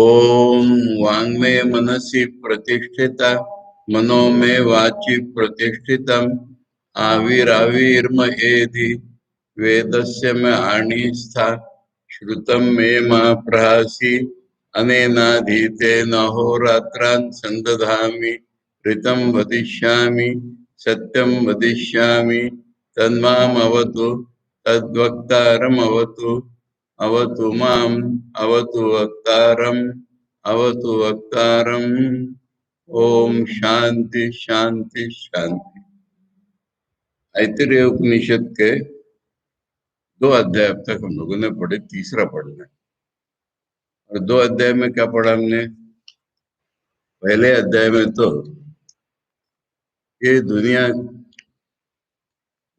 ओम वाङ्मे मनसि प्रतिष्ठिता मनो मे वाचि प्रतिष्ठितम् आविराविर्महेधि वेदस्य मे आणिस्था श्रुतं मे मा प्रहासि अनेनाधीतेन अहोरात्रान् संदधामि ऋतं वदिष्यामि सत्यं वदिष्यामि तन्माम् अवतु तद्वक्तारम् अवतु अवतु माम् अवतु वक्तारम् अवतु वक्तारम्। ओम शांति शांति शांति। ऐतरेय उपनिषद के 2 अध्याय अब तक हम लोगों ने पढ़े, तीसरा पढ़ना है। और 2 अध्याय में क्या पढ़ा हमने? पहले अध्याय में तो ये दुनिया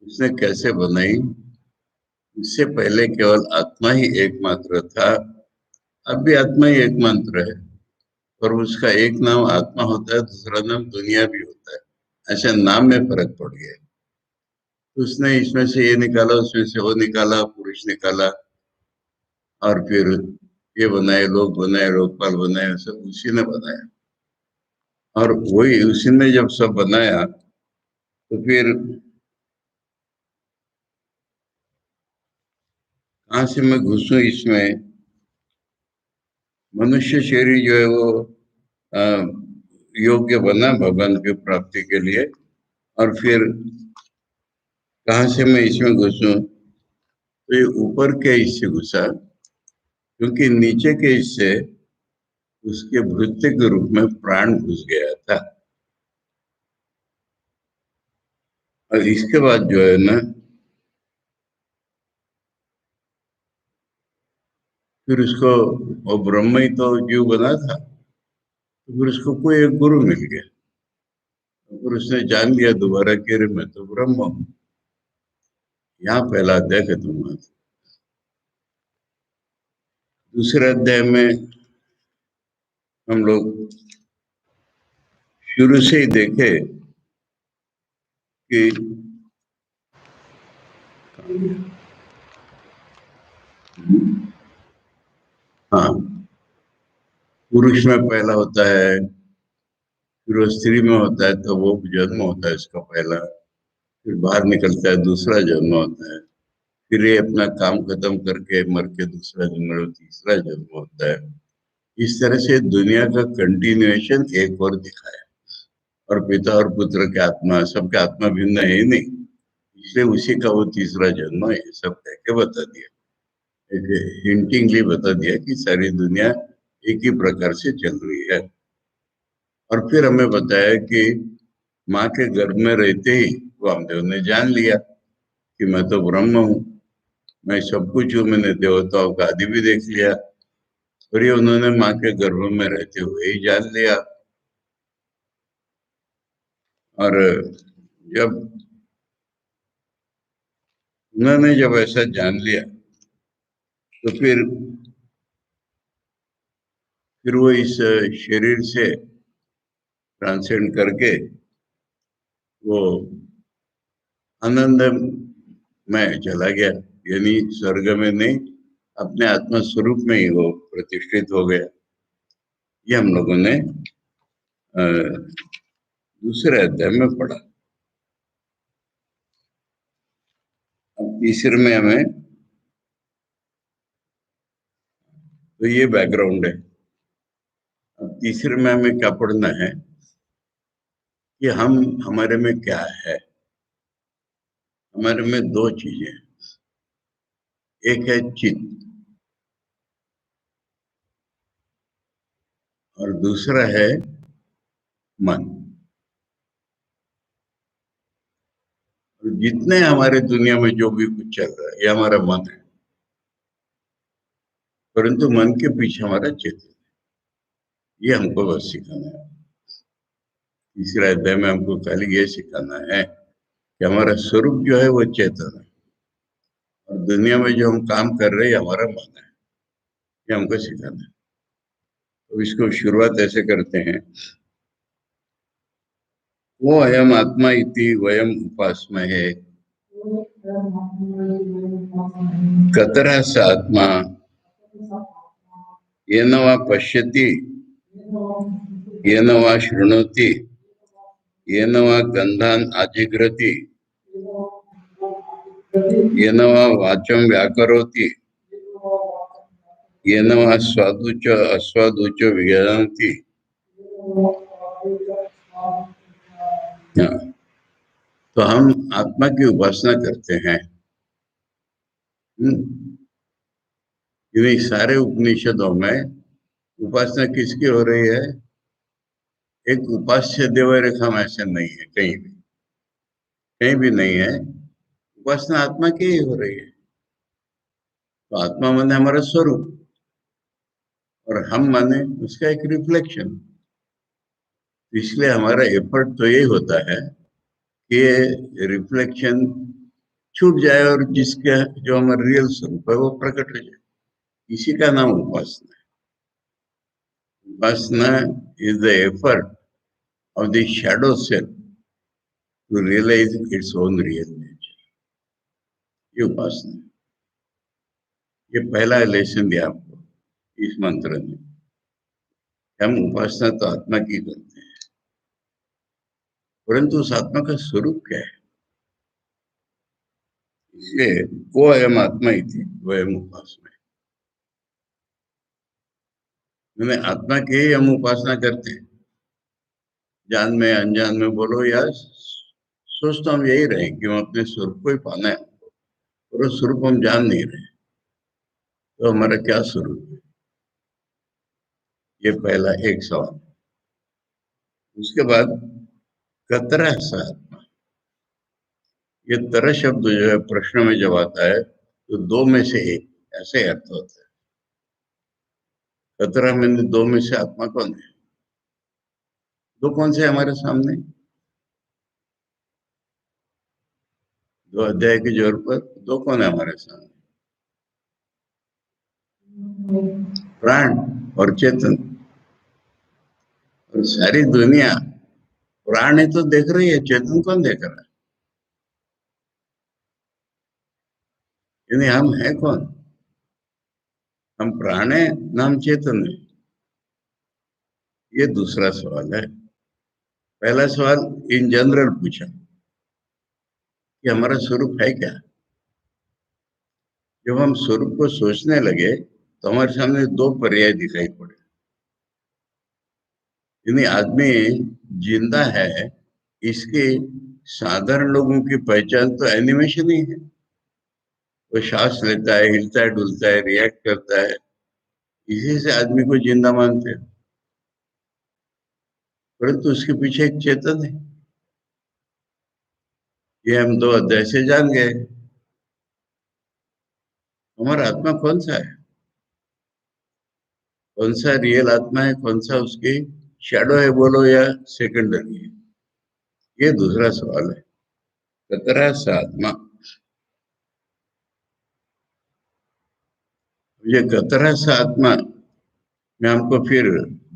उसने कैसे बनाई, इससे पहले केवल आत्मा ही एकमात्र था, अब भी आत्मा ही एकमात्र है, और उसका एक नाम आत्मा होता है, दूसरा नाम दुनिया भी होता है। ऐसे नाम में फर्क पड़ गया। उसने इसमें से ये निकाला, उसमें से वो निकाला, पुरुष निकाला, और फिर ये बनाए, लोग बनाए, लोकपाल बनाए, सब उसी ने बनाया। और वही उसी ने जब सब बनाया तो फिर कहाँ से मैं घुसूं इसमें? मनुष्य शरीर जो है वो योग्य बना भगवान की प्राप्ति के लिए, और फिर कहाँ से मैं इसमें घुसूं? तो ये ऊपर के हिस्से घुसा, क्योंकि नीचे के हिस्से उसके भृत्य के रूप में प्राण घुस गया था। और इसके बाद जो है ना, फिर उसको, वो ब्रह्म ही तो जीव बना था, तो फिर उसको कोई एक गुरु मिल गया, फिर उसने जान लिया दोबारा कि अरे मैं तो ब्रह्म हूँ। यहाँ पहला अध्याय खत्म हुआ। दूसरे अध्याय में हम लोग शुरू से ही देखे कि हाँ, पुरुष में पहला होता है, फिर वो स्त्री में होता है, तो वो जन्म होता है इसका पहला, फिर बाहर निकलता है, दूसरा जन्म होता है, फिर ये अपना काम खत्म करके मर के दूसरा जन्म, तीसरा जन्म होता है। इस तरह से दुनिया का कंटिन्यूएशन एक और दिखाया। और पिता और पुत्र के आत्मा, सबके आत्मा भिन्न है ही नहीं, इसलिए उसी का वो तीसरा जन्म है, सब कह के बता दिया। एक हिंटिंगली बता दिया कि सारी दुनिया एक ही प्रकार से चल रही है। और फिर हमें बताया कि माँ के गर्भ में रहते ही वामदेव ने जान लिया कि मैं तो ब्रह्म हूँ, मैं सब कुछ हूँ, मैंने देवताओं का आदि भी देख लिया। और ये उन्होंने माँ के गर्भ में रहते हुए ही जान लिया। और जब उन्होंने जब ऐसा जान लिया तो फिर वो इस शरीर से ट्रांसेंड करके वो आनंद में चला गया, यानी स्वर्ग में नहीं, अपने आत्मा स्वरूप में ही वो प्रतिष्ठित हो गया। ये हम लोगों ने दूसरे अध्याय में पढ़ा। अब तीसरे में हमें, तो ये बैकग्राउंड है। अब तीसरे में हमें क्या पढ़ना है कि हम, हमारे में क्या है। हमारे में 2 चीजें, एक है चित्त और दूसरा है मन। जितने हमारे दुनिया में जो भी कुछ चल रहा है ये हमारा मन है, परंतु मन के पीछे हमारा चित्त है। ये हमको बस सिखाना है। तीसरे अध्याय में हमको खाली ये सिखाना है कि हमारा स्वरूप जो है वो चेतन है, और दुनिया में जो हम काम कर रहे हैं हमारा मन है। ये हमको सिखाना है। तो इसको शुरुआत ऐसे करते हैं, वो अयम आत्मा इति वयम उपासमहे कतरः स आत्मा येन वा पश्यति, येन वा शृणोति, येन वा गन्धान् आजिघ्रति, येन वा वाचं व्याकरोति, येन वा स्वादुच अस्वादुच विजानाति। तो हम आत्मा की उपासना करते हैं। सारे उपनिषदों में उपासना किसकी हो रही है? एक उपास्य देव रेखा में ऐसे नहीं है, कहीं भी नहीं है। उपासना आत्मा की ही हो रही है। तो आत्मा माने हमारा स्वरूप और हम माने उसका एक रिफ्लेक्शन। इसलिए हमारा एफर्ट तो यही होता है कि रिफ्लेक्शन छूट जाए और जिसका जो हमारा रियल स्वरूप है वो प्रकट हो जाए। इसी का नाम उपासना है। Upasana is the effort of the shadow self to realize its own real nature. ये उपासना, ये पहला लेसन दिया आपको इस मंत्र में। हम उपासना तो आत्मा की करते हैं, परंतु उस आत्मा का स्वरूप क्या है? इसलिए वो अयम आत्मा ही थी, वो अयम उपासना है। मैंने आत्मा की ही हम उपासना करते हैं। जान में अनजान में बोलो या सोच तो हम यही रहे कि हम अपने स्वरूप को ही पाना है, और उस स्वरूप हम जान नहीं रहे। तो हमारा क्या स्वरूप है? ये पहला एक सवाल। उसके बाद कतरा सा आत्मा, ये तरह शब्द जो है प्रश्न में जब आता है तो दो में से एक ऐसे अर्थ होता है। कतरा में दो में से आत्मा कौन है? दो कौन से हमारे सामने? दो अध्याय के जोर पर दो कौन है हमारे सामने? प्राण और चेतन। और सारी दुनिया प्राण है तो देख रही है, चेतन कौन देख रहा है? यानी हम है कौन? हम प्राण है ना हम चेतन है? ये दूसरा सवाल है। पहला सवाल इन जनरल पूछा कि हमारा स्वरूप है क्या। जब हम स्वरूप को सोचने लगे तो हमारे सामने दो पर्याय दिखाई पड़े। यानी आदमी जिंदा है, इसकी साधारण लोगों की पहचान तो एनिमेशन ही है। वो सांस लेता है, हिलता है, डुलता है, रिएक्ट करता है, इसी से आदमी को जिंदा मानते हैं। परंतु उसके पीछे एक चेतन है। ये हम दो अध्याय से जान गए। हमारा आत्मा कौन सा है? कौन सा रियल आत्मा है, कौन सा उसकी शैडो है बोलो या सेकेंडरी है? ये दूसरा सवाल है। कतरा सा आत्मा, ये कतरा सा आत्मा में हमको फिर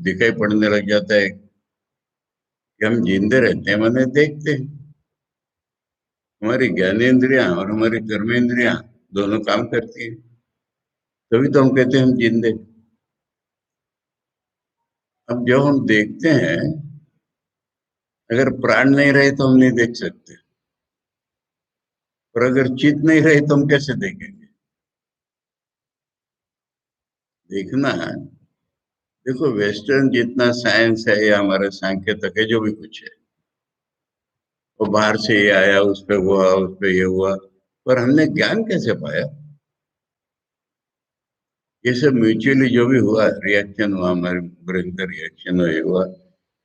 दिखाई पड़ने लग जाता है कि हम जिंदे रहते हैं, मैंने देखते हैं। हमारी ज्ञानेन्द्रियां और हमारी कर्मेंद्रियां दोनों काम करती है, तभी तो हम कहते हैं हम जिंदे। अब जब हम देखते हैं, अगर प्राण नहीं रहे तो हम नहीं देख सकते, और अगर चित्त नहीं रहे तो हम कैसे देखेंगे? देखना है। देखो, वेस्टर्न जितना साइंस है या हमारा सांख्य तक है, जो भी कुछ है, वो बाहर से ये आया, उस पे हुआ, उस पे ये हुआ, पर हमने ज्ञान कैसे पाया? ये सब म्यूचुअली जो भी हुआ, रिएक्शन हुआ, हमारे ब्रेन का रिएक्शन हुआ,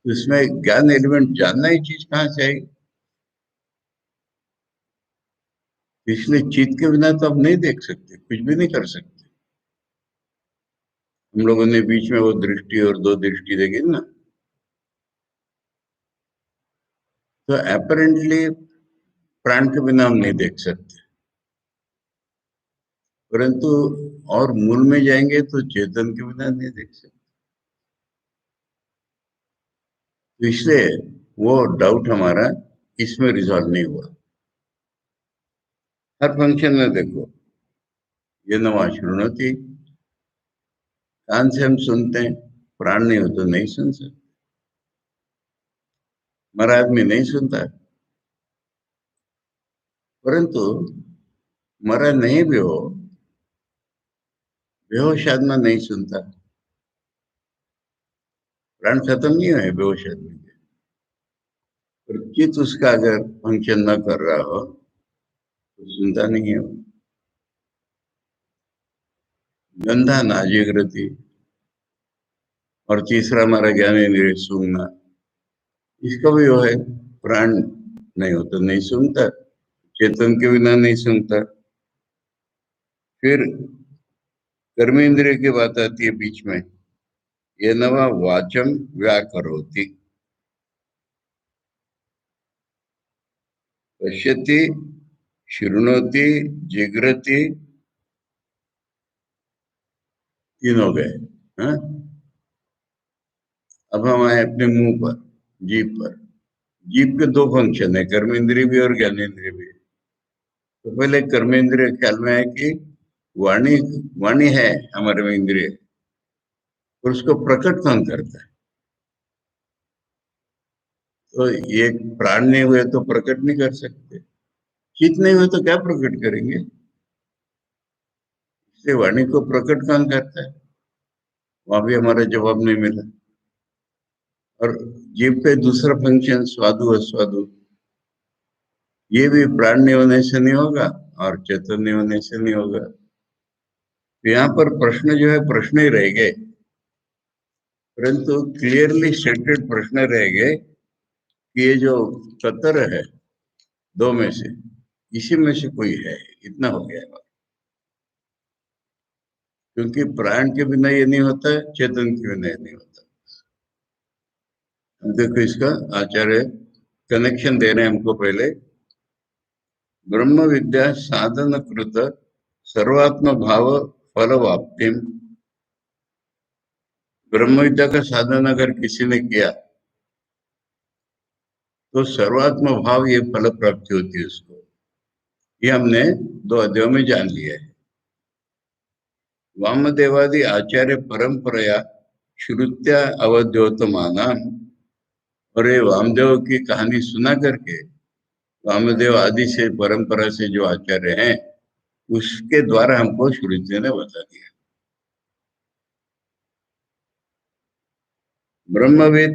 उसमें ज्ञान एलिमेंट, जानना ही चीज कहाँ से आई? इसलिए चित्त के बिना तो हम नहीं देख सकते, कुछ भी नहीं कर सकते। हम लोगों ने बीच में वो दृष्टि और दो दृष्टि देखी ना, तो अपरेंटली प्राण के बिना हम नहीं देख सकते, परंतु और मूल में जाएंगे तो चेतन के बिना नहीं देख सकते। तो इसलिए वो डाउट हमारा इसमें रिजॉल्व नहीं हुआ। हर फंक्शन में देखो, ये नवा शृणोति, कान से हम सुनते हैं, प्राण नहीं हो तो नहीं सुन सकते। मरा आदमी नहीं सुनता है। परंतु मरा नहीं भी हो, बेहोश आदमी नहीं सुनता। प्राण खत्म नहीं हुए बेहोश आदमी के, पर चित्त उसका अगर फंक्शन न कर रहा हो तो सुनता नहीं है वो। गंधा नाजिग्रति, और तीसरा हमारा ज्ञानेंद्रिय सूंघना, इसका भी वो है, प्राण नहीं हो तो नहीं सुनता, चेतन के बिना नहीं सुनता। फिर कर्मेंद्रिय की बात आती है बीच में, ये नवा वाचम व्याकरोति, पश्यति, शृणोति, जिग्रति, तीन हो गए। हाँ? अब हम आए अपने मुंह पर, जीभ पर। जीभ के दो फंक्शन है, कर्मेंद्रिय भी और ज्ञानेंद्रिय भी। तो पहले कर्मेंद्रिय ख्याल में है कि वाणी, वाणी है हमारे में इंद्रिय, और उसको प्रकट कौन करता है? तो ये प्राण नहीं हुए तो प्रकट नहीं कर सकते, चित्त नहीं हुए तो क्या प्रकट करेंगे? इसलिए वाणी को प्रकट कौन करता है? वहां भी हमारा जवाब नहीं मिला। और जीभ पे दूसरा फंक्शन स्वादु अस्वादु, ये भी प्राण नहीं होने से नहीं होगा और चेतन नहीं होने से नहीं होगा। तो यहाँ पर प्रश्न जो है प्रश्न ही रह गए, परंतु क्लियरली स्टेटेड प्रश्न रह गए कि ये जो कतर है दो में से, इसी में से कोई है, इतना हो गया। क्योंकि प्राण के बिना ये नहीं होता है, चेतन के बिना ये नहीं होता। देखो इसका आचार्य कनेक्शन दे रहे हैं हमको पहले। ब्रह्म विद्या साधन कृत सर्वात्म भाव फलवाप्ति, ब्रह्म विद्या का साधन अगर किसी ने किया तो सर्वात्म भाव ये फल प्राप्ति होती है उसको। ये हमने दो अध्यायों में जान लिया है। वामदेवादि आचार्य परंपराया श्रुत्या अवद्योतमाना, और ये वामदेव की कहानी सुना करके, वामदेव आदि से परंपरा से जो आचार्य हैं उसके द्वारा हमको श्रुति ने बता दिया। ब्रह्मविद,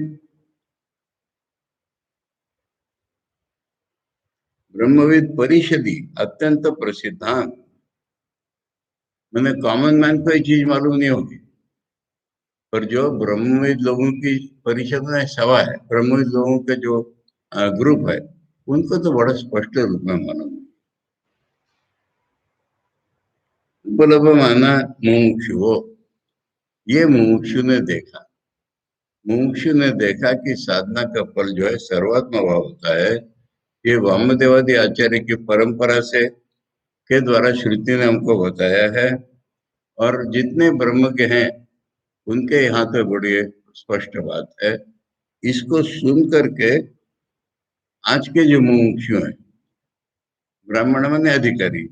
ब्रह्मविद परिषदि अत्यंत प्रसिद्धान, मैंने कॉमन मैन को ये चीज मालूम नहीं होगी, पर जो ब्रह्मविद लोगों की परिषद में सभा है, ब्रह्मविद लोगों के जो ग्रुप है, उनको तो बड़ा स्पष्ट रूप में मालूम है। उपलब्ध माना मुमुक्षु हो, ये मुमुक्षु ने देखा, मुमुक्षु ने देखा कि साधना का फल जो है सर्वात्म भाव होता है। ये वामदेवादि आचार्य की परंपरा से के द्वारा श्रुति ने हमको बताया है, और जितने ब्रह्म के हैं उनके यहाँ तो बड़ी स्पष्ट बात है। इसको सुन करके आज के जो मुमुक्षु हैं, ब्राह्मण माने अधिकारी,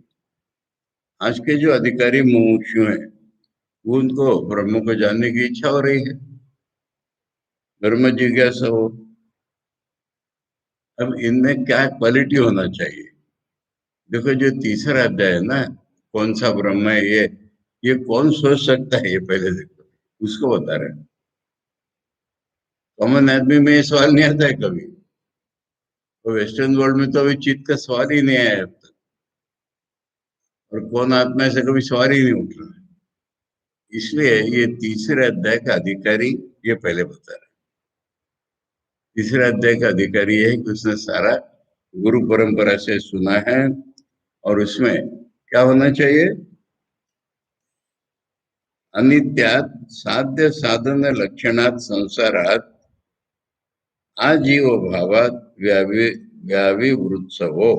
आज के जो अधिकारी मुमुक्षु हैं वो, उनको ब्रह्म को जानने की इच्छा हो रही है, ब्रह्म जिज्ञासा हो। अब इनमें क्या क्वालिटी होना चाहिए? देखो जो तीसरा अध्याय है ना, कौन सा ब्रह्म है ये कौन सोच सकता है, ये पहले देखो, उसको बता रहे हैं। कॉमन आदमी में ये सवाल नहीं आता है कभी, तो वेस्टर्न वर्ल्ड में तो अभी चित्त का सवाल ही नहीं आया अब तक, और कौन आत्मा से कभी सवाल ही नहीं उठ रहा है। इसलिए ये तीसरे अध्याय का अधिकारी ये पहले बता रहे हैं। तीसरे अध्याय का अधिकारी है कि उसने सारा गुरु परंपरा से सुना है, और उसमें क्या होना चाहिए? अनित्यात साध्य साधन लक्षणात संसारात आजीव भावात व्याविवृत्सवो,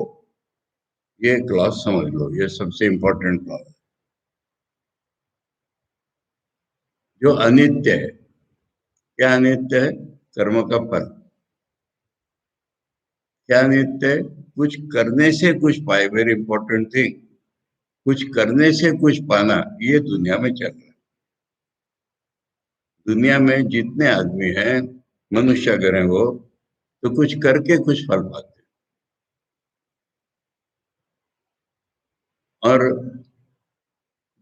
ये क्लॉज समझ लो, ये सबसे इंपॉर्टेंट क्लॉज। जो अनित्य है, क्या अनित्य है? कर्म का फल। क्या अनित्य है? कुछ करने से कुछ पाए, वेरी इंपॉर्टेंट थिंग, कुछ करने से कुछ पाना, ये दुनिया में चल रहा है। दुनिया में जितने आदमी हैं, मनुष्य अगर हैं वो, तो कुछ करके कुछ फल पाते हैं। और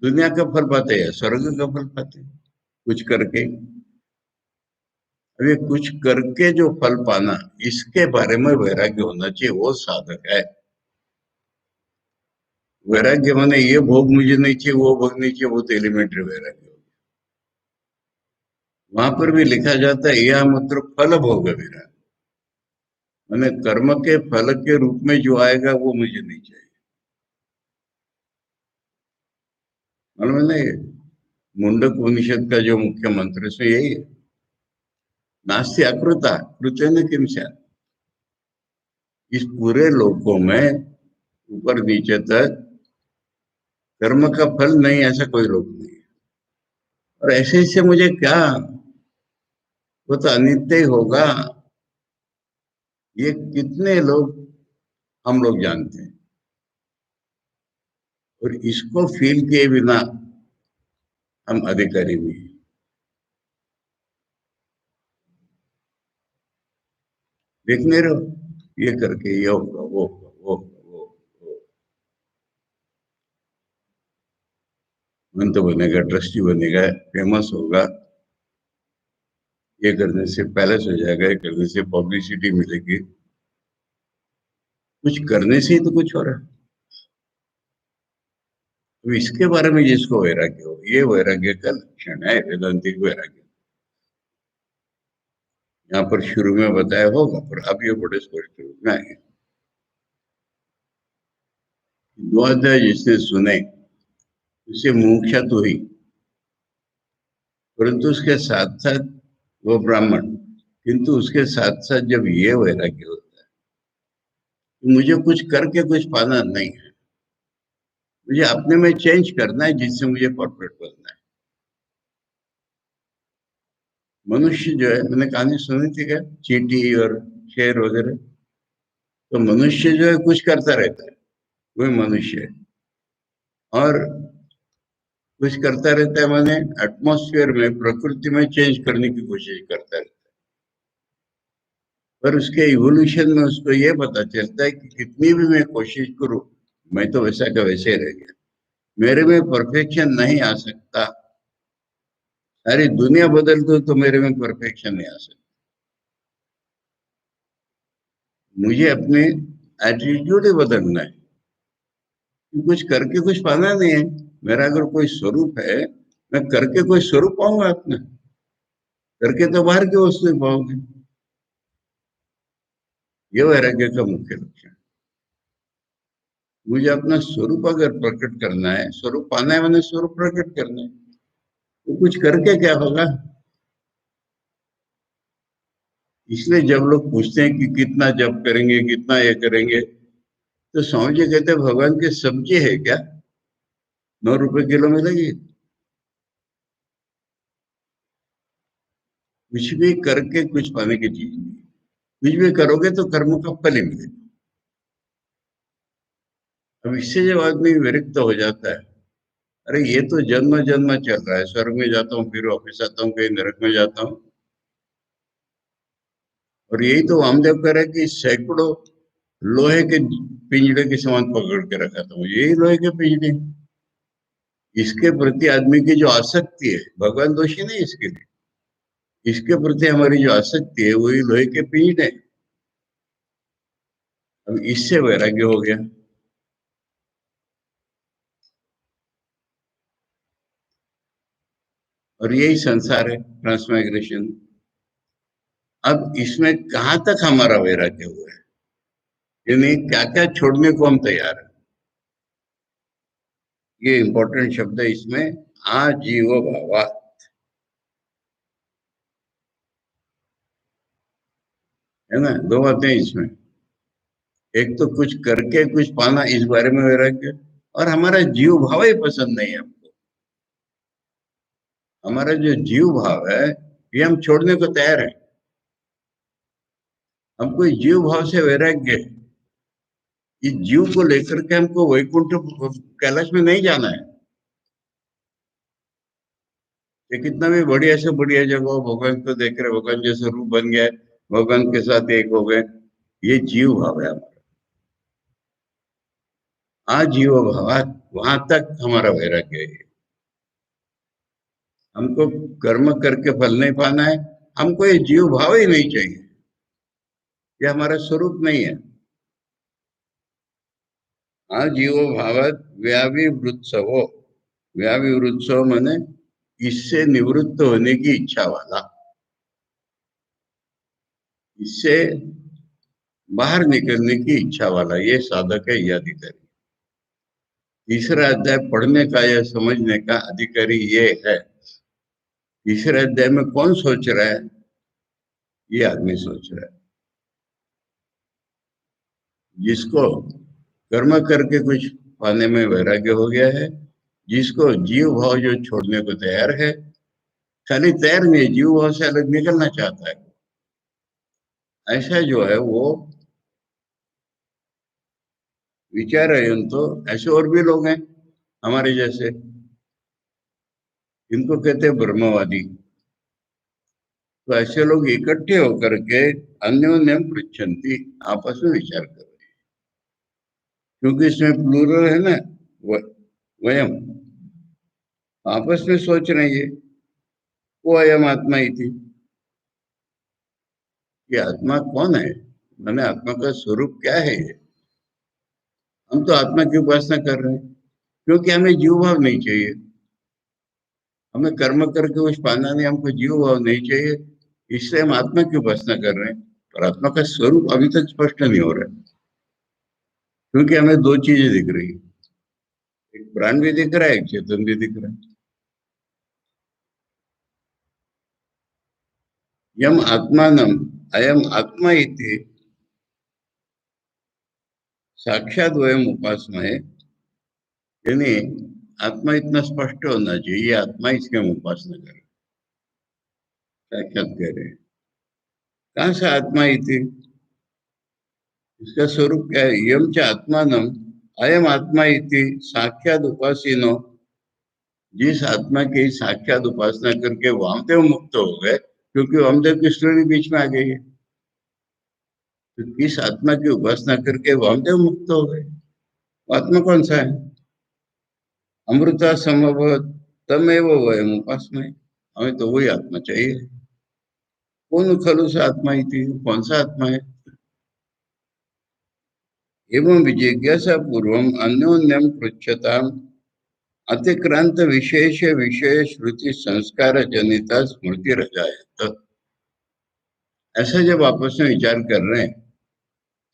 दुनिया का फल पाते हैं, स्वर्ग का फल पाते हैं, कुछ करके। अब ये कुछ करके जो फल पाना, इसके बारे में वैराग्य होना चाहिए, वो साधक है। वैराग्य माने ये भोग मुझे नहीं चाहिए, वो भोग नहीं चाहिए, वो तो एलिमेंट्री वैराग्य हो गया। वहां पर भी लिखा जाता है यह मात्र फल भोग विराग, माने कर्म के फल के रूप में जो आएगा वो मुझे नहीं चाहिए। मालूम है ना, ये मुंडक उपनिषद का जो मुख्य मंत्र है, सो यही है, नास्ति अकृता कृतेन किम स्यात्। इस पूरे लोकों में ऊपर नीचे तक कर्म का फल नहीं, ऐसा कोई लोक नहीं है। और ऐसे से मुझे क्या, वो तो अनित्य ही होगा। ये कितने लोग हम लोग जानते हैं, और इसको फील किए बिना हम अधिकारी भी हैं। देख नहीं रहे हो, ये करके ये होगा, वो होगा, वो होगा, वो मंत बनेगा, ट्रस्टी बनेगा, फेमस होगा, ये करने से पैलेस हो जाएगा, ये करने से पब्लिसिटी मिलेगी। कुछ करने से ही तो कुछ हो रहा है। तो इसके बारे में जिसको वैराग्य हो, ये वैराग्य का लक्षण है, वेदांतिक वैराग्य। यहाँ पर शुरू में बताया होगा, पर अब ये बड़े स्पष्ट रूप में आए। दो अध्याय जिसने सुने उसे मुमुक्षा तो हुई, परंतु उसके साथ साथ वो ब्राह्मण, किंतु उसके साथ साथ जब ये वैराग्य होता है कि मुझे कुछ करके कुछ पाना नहीं है, मुझे अपने में चेंज करना है, जिससे मुझे परफेक्ट बनना है। मनुष्य जो है, मैंने कहानी सुनी थी क्या, चींटी और शेर वगैरह, तो मनुष्य जो है कुछ करता रहता है, वही मनुष्य है। और कुछ करता रहता है माने एटमॉस्फेयर में, प्रकृति में चेंज करने की कोशिश करता है। पर उसके इवोल्यूशन में उसको ये पता चलता है कि कितनी भी मैं कोशिश करूं, मैं तो वैसा का वैसे ही रह गया, मेरे में परफेक्शन नहीं आ सकता। सारी दुनिया बदल दो तो मेरे में परफेक्शन नहीं आ सकता। मुझे अपने एटीट्यूड ही बदलना है, कुछ करके कुछ पाना नहीं है। मेरा अगर कोई स्वरूप है, मैं करके कोई स्वरूप पाऊंगा अपना, करके तो बाहर की वस्तु पाओगे। ये वैराग्य का मुख्य लक्षण। मुझे अपना स्वरूप अगर प्रकट करना है, स्वरूप पाना है, मैंने स्वरूप प्रकट करना है, तो कुछ करके क्या होगा। इसलिए जब लोग पूछते हैं कि कितना जप करेंगे, कितना ये करेंगे, तो स्वामी जी कहते हैं भगवान की सब्जी है क्या, 9 रुपए किलो मिलेगी। कुछ भी करके कुछ पाने की चीज नहीं, कुछ भी करोगे तो कर्म का फल ही मिलेगा। अब इससे जब आदमी विरक्त हो जाता है, अरे ये तो जन्म जन्म चल रहा है, स्वर्ग में जाता हूँ, फिर वापिस आता हूँ, कहीं नरक में जाता हूँ। और यही तो वामदेव कह रहे हैं कि सैकड़ों लोहे के पिंजड़े के समान पकड़ के रखा था, यही लोहे के पिंजड़े। इसके प्रति आदमी की जो आसक्ति है, भगवान दोषी नहीं इसके लिए, इसके प्रति हमारी जो आसक्ति है वही लोहे के पिंजड़े है। अब इससे वैराग्य हो गया। और यही संसार है, ट्रांसमाइग्रेशन। अब इसमें कहाँ तक हमारा वैराग्य हुआ है, यानी क्या क्या छोड़ने को हम तैयार हैं, ये इंपॉर्टेंट शब्द है इसमें, आजीव भावा। है ना, दो बातें इसमें। एक तो कुछ करके कुछ पाना, इस बारे में वैराग्य। और हमारा जीव भाव ही पसंद नहीं है हमको। हमारा जो जीव भाव है, ये हम छोड़ने को तैयार है। हमको इस जीव भाव से वैराग्य है। इस जीव को लेकर के हमको वैकुंठ कैलाश में नहीं जाना है। ये कितना भी बढ़िया से बढ़िया जगह हो, भगवान को देख रहे, भगवान जैसे रूप बन गया है, भगवान के साथ एक हो गए, ये जीव भाव है हमारा। हाँ, जीव भाव, वहां तक हमारा वैराग्य है। हमको कर्म करके फल नहीं पाना है, हमको ये जीव भाव ही नहीं चाहिए, ये हमारा स्वरूप नहीं है। हाँ, जीवो भावत व्याविवृत्सवो, व्याविवृत्सव माने इससे निवृत्त होने की इच्छा वाला, इससे बाहर निकलने की इच्छा वाला, ये साधक है, ये अधिकारी। तीसरा अध्याय पढ़ने का या समझने का अधिकारी ये है। तीसरे अध्याय में कौन सोच रहा है? ये आदमी सोच रहा है, जिसको कर्म करके कुछ पाने में वैराग्य हो गया है, जिसको जीव भाव जो छोड़ने को तैयार है, खाली तैयार नहीं, जीव भाव से अलग निकलना चाहता है, ऐसा जो है वो विचार है। तो ऐसे और भी लोग हैं हमारे जैसे, इनको कहते हैं ब्रह्मवादी। तो ऐसे लोग इकट्ठे होकर के अन्योन्यम पृच्छन्ति, आपस में विचार कर रहे हैं, क्योंकि इसमें प्लूरल है ना, वयम, आपस में सोच रहे हैं ये, वो अयम आत्मा ही थी। ये आत्मा कौन है, मैंने आत्मा का स्वरूप क्या है ये? हम तो आत्मा की उपासना कर रहे हैं, क्योंकि हमें जीव भाव नहीं चाहिए, हमें कर्म करके कुछ पाना नहीं, हमको जीव भाव नहीं चाहिए, इसलिए हम आत्मा की उपासना कर रहे हैं। पर आत्मा का स्वरूप अभी तक स्पष्ट नहीं हो रहा है, क्योंकि हमें दो चीजें दिख रही है, एक प्राण भी दिख रहा है, एक चेतन भी दिख रहा है। यम आत्मानम अयम आत्मा इति साक्षात वयम उपासना, यानी आत्मा इतना स्पष्ट होना चाहिए, आत्मा इसके हम उपासना करें, साक्षात कह रहे हैं। कहाँ से आत्मा इति, इसका स्वरूप क्या है? यम च आत्मानम अयम आत्मा इति साक्षात उपासीनो, जिस आत्मा की साक्षात उपासना करके वामदेव मुक्त हो गए, क्योंकि वामदेव की स्टोरी बीच में आ गई है, तो किस आत्मा की उपासना करके वामदेव मुक्त हो गए, वो आत्मा कौन सा है? अमृता समभवत तमेव वयम उपासना, हमें तो वही आत्मा चाहिए। कौन खलु सा आत्मा ही थी, कौन सा आत्मा है? एवं विजिज्ञासा पूर्वम अन्योन्यम पृच्छता अतिक्रांत विशेष विषय श्रुति संस्कार जनिता स्मृति रजायत। ऐसा जब आपस में विचार कर रहे हैं,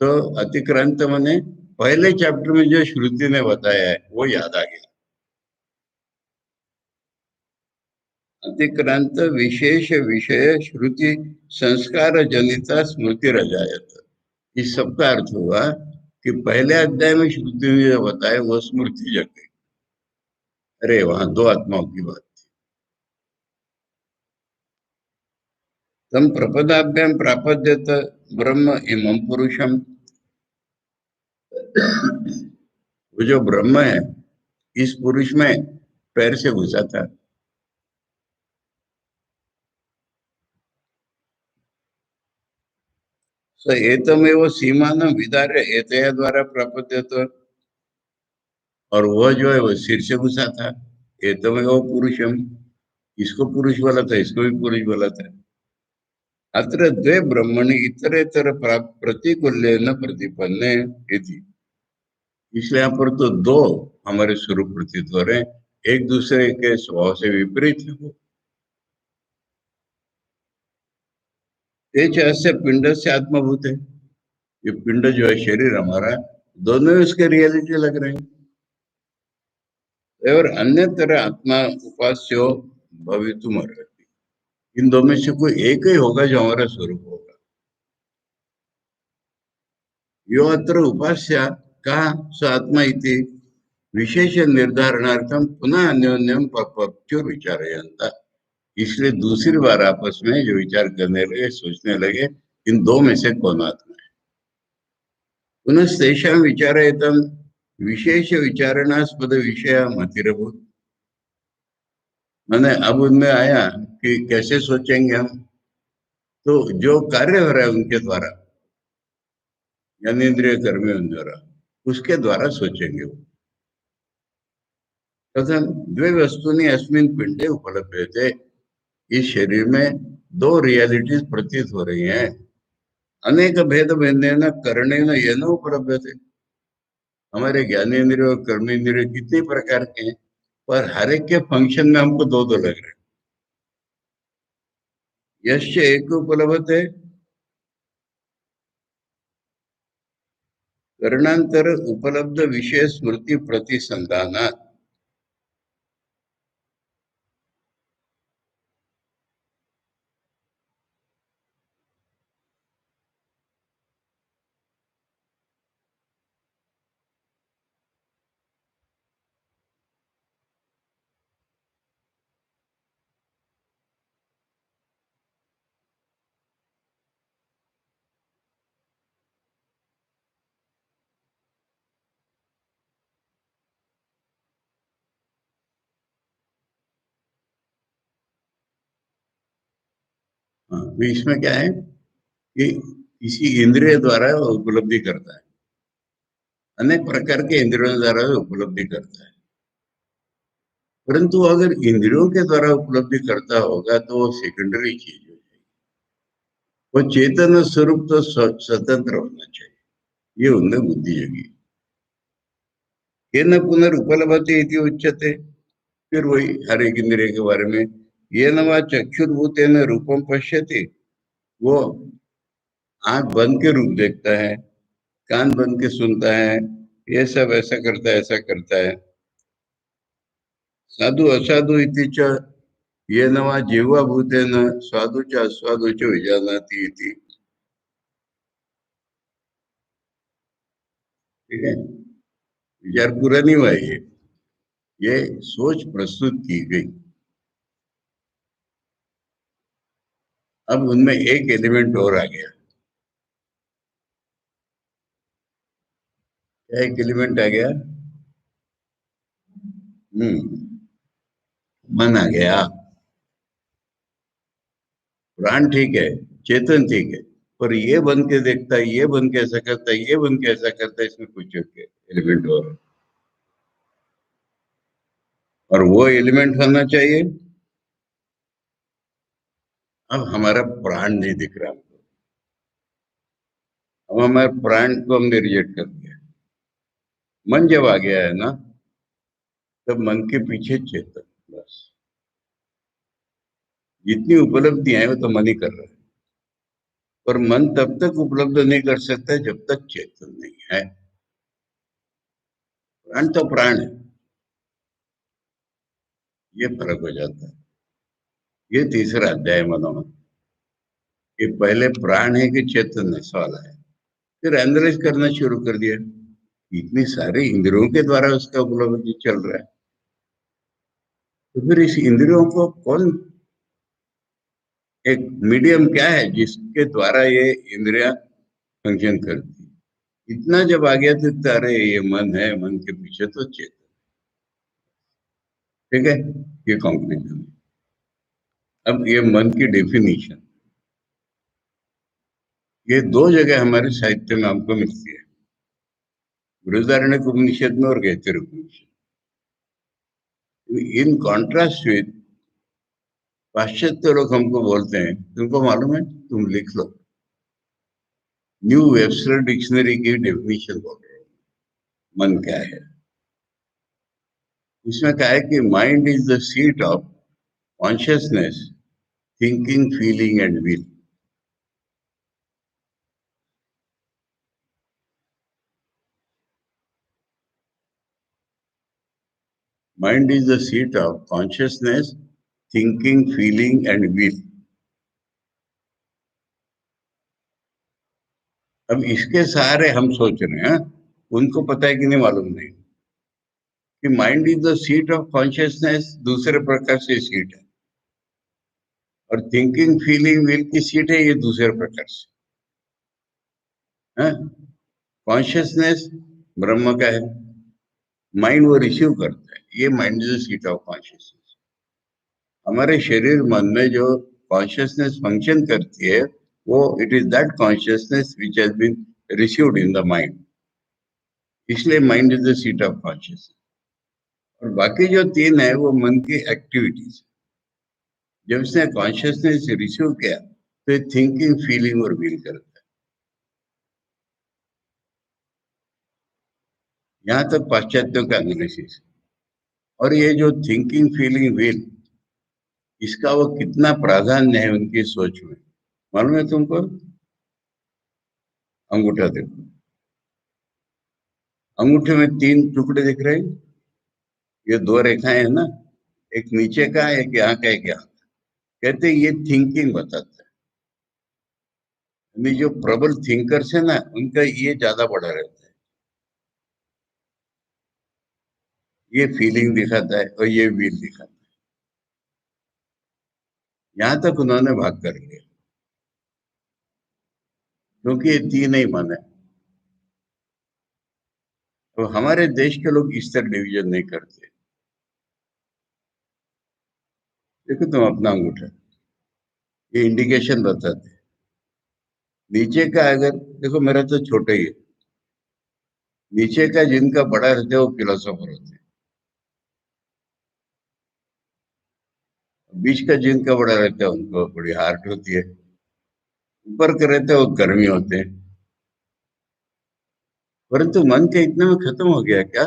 तो अतिक्रांत माने पहले चैप्टर में जो श्रुति ने बताया है वो याद आ गया। अतिक्रांत विशेष विषय श्रुति संस्कार जनिता स्मृति रजायत, इस सबका अर्थ हुआ कि पहले अध्याय में श्रुति ने जो बताया वो स्मृति जग गई। अरे वहां दो आत्माओं की बात। तम प्रपदाभ्याम प्रापद्यत ब्रह्म इमं पुरुषम, वो जो ब्रह्म है इस पुरुष में पैर से घुसा था। स एतमेव सीमान विदार्य एतया द्वारा प्रपद्यत, और वह जो है वो सिर से घुसा था। एतमेव पुरुषम, इसको पुरुष बोला था, इसको भी पुरुष बोला था। अत्र द्वे ब्रह्मणि इतरेतर प्रतिकूल्य न प्रतिपन्ने इति, इसलिए यहाँ पर तो दो हमारे स्वरूप प्रतीत हो रहे हैं, एक दूसरे के स्वभाव से विपरीत है वो। तेज ऐसे पिंड से आत्मभूत है, ये पिंड जो है शरीर हमारा, दोनों ही उसके रियलिटी लग रहे हैं। और अन्य तरह आत्मा उपास्यो भवितुम अर्हति, इन दो में से कोई एक ही होगा जो हमारा स्वरूप होगा। यो अत्र उपास्य कहा स आत्मा इति विशेष निर्धारणार्थम पुनः अन्योन्यम पक्षुर विचारयंता, इसलिए दूसरी बार आपस में जो विचार करने लगे, सोचने लगे, इन दो में से कौन आत्मा है। पुनः तेषां विचारयतम विशेष विचारणास्पद विषय मतिरभूत, मैंने अब उनमें आया कि कैसे सोचेंगे हम, तो जो कार्य हो रहा है उनके द्वारा, ज्ञानेन्द्रिय कर्मियों द्वारा, उसके द्वारा सोचेंगे वो। तथा द्वे वस्तुनि अस्मिन् पिंडे उपलभ्यते, इस शरीर में दो रियलिटीज प्रतीत हो रही हैं। अनेक भेद भेदेन करणेन येन उपलभ्यते, हमारे ज्ञानेन्द्रिय और कर्मेंद्रिय कितने प्रकार के हैं, पर हर एक के फंक्शन में हमको दो दो लग रहे हैं। यश्च एक उपलभते करणांतर उपलब्ध विषय स्मृति प्रतिसंधान। हाँ, तो इसमें क्या है कि किसी इंद्रिय द्वारा वो उपलब्धि करता है, अनेक प्रकार के इंद्रियों द्वारा वो उपलब्धि करता है। परंतु अगर इंद्रियों के द्वारा उपलब्धि करता होगा तो वो सेकेंडरी चीज हो जाएगी। वो चेतन स्वरूप तो स्वतंत्र होना चाहिए, ये उनमें बुद्धि जगी। केन पुनर्उपलभते इति उच्यते, फिर वही हर एक इंद्रिय के बारे में, ये नवा चक्षुर्भूतेन रूपम पश्यति, वो आंख बंद के रूप देखता है, कान बंद के सुनता है, ये सब ऐसा करता है ऐसा करता है। साधु असाधु इति च ये नवा जीवा भूतेन स्वादु च अस्वादु च विजानाति इति। ठीक है, विचार पूरा नहीं हुआ ये सोच प्रस्तुत की गई। अब उनमें एक एलिमेंट और आ गया। क्या एक एलिमेंट आ गया? मन आ गया। प्राण ठीक है, चेतन ठीक है, पर ये बन के देखता है, ये बन के ऐसा करता है, ये बन के ऐसा करता है, इसमें कुछ एलिमेंट और वो एलिमेंट होना चाहिए। अब हमारा प्राण नहीं दिख रहा हमको, अब हमारे प्राण को हमने रिजेक्ट कर दिया। मन जब आ गया है ना, तब मन के पीछे चेतन, बस। जितनी उपलब्धियां हैं वो तो मन ही कर रहा है, पर मन तब तक उपलब्ध नहीं कर सकता जब तक चेतन नहीं है। प्राण तो प्राण है, ये फर्क हो जाता है। ये तीसरा अध्याय मनोमन, कि पहले प्राण है कि चेतन है, सवाल है। फिर एनालाइज करना शुरू कर दिया, इतनी सारी इंद्रियों के द्वारा उसका उपलब्धि चल रहा है, तो फिर इस इंद्रियों को कौन, एक मीडियम क्या है जिसके द्वारा ये इंद्रिया फंक्शन करती है। इतना जब आ गया तो अरे ये मन है, मन के पीछे तो चेतन। ठीक है, ये कॉन्क्लूजन। अब ये मन की डेफिनेशन, ये दो जगह हमारे साहित्य में हमको मिलती है, बृहदारण्यक उपनिषद में और गायत्री उपनिषद। इन कॉन्ट्रास्ट विद पाश्चात्य लोग हमको बोलते हैं, तुमको मालूम है, तुम लिख लो, न्यू वेबस्टर डिक्शनरी की डेफिनेशन बोल रहे हो मन क्या है। इसमें क्या है कि mind is the seat of consciousness, thinking, feeling and will. Mind is the seat of consciousness, thinking, feeling and will. अब इसके सहारे हम सोच रहे हैं, उनको पता है कि नहीं मालूम नहीं, कि mind is the seat of consciousness दूसरे प्रकार से सीट है, और थिंकिंग, फीलिंग, विल की सीट है ये दूसरे प्रकार से है। कॉन्शियसनेस ब्रह्म का है, माइंड वो रिसीव करता है, ये mind is the seat of consciousness. हमारे शरीर मन में जो कॉन्शियसनेस फंक्शन करती है, वो it is that consciousness which has been received in the mind. इसलिए mind is the seat of consciousness. और बाकी जो तीन है वो मन की एक्टिविटीज। जब उसने कॉन्शियसनेस रिसीव किया तो थिंकिंग, फीलिंग और विल करता है। यहाँ तक पाश्चात्यों का एनालिसिस। और ये जो थिंकिंग, फीलिंग, विल, इसका वो कितना प्राधान्य है उनकी सोच में, मालूम है तुमको? अंगूठा देखो, अंगूठे में तीन टुकड़े दिख रहे हैं। ये दो रेखाएं है ना, एक नीचे का, एक यहाँ का, एक यहाँ। कहते हैं ये थिंकिंग बताता है। यानी जो प्रबल थिंकर्स है ना, उनका ये ज्यादा बड़ा रहता है। ये फीलिंग दिखाता है और ये विल दिखाता है। यहाँ तक उन्होंने भाग कर लिया, क्योंकि ये तीन ही मन है। तो हमारे देश के लोग इस तरह डिवीजन नहीं करते। देखो तुम अपना अंगूठा, ये इंडिकेशन बताते हैं। नीचे का अगर देखो, मेरा तो छोटा ही है। नीचे का जिनका बड़ा रहता है वो फिलोसोफर होते हैं। बीच का जिनका बड़ा रहता है उनको बड़ी हार्ट होती है। ऊपर के रहते हैं वो कर्मी होते हैं। परंतु मन के इतने में खत्म हो गया क्या?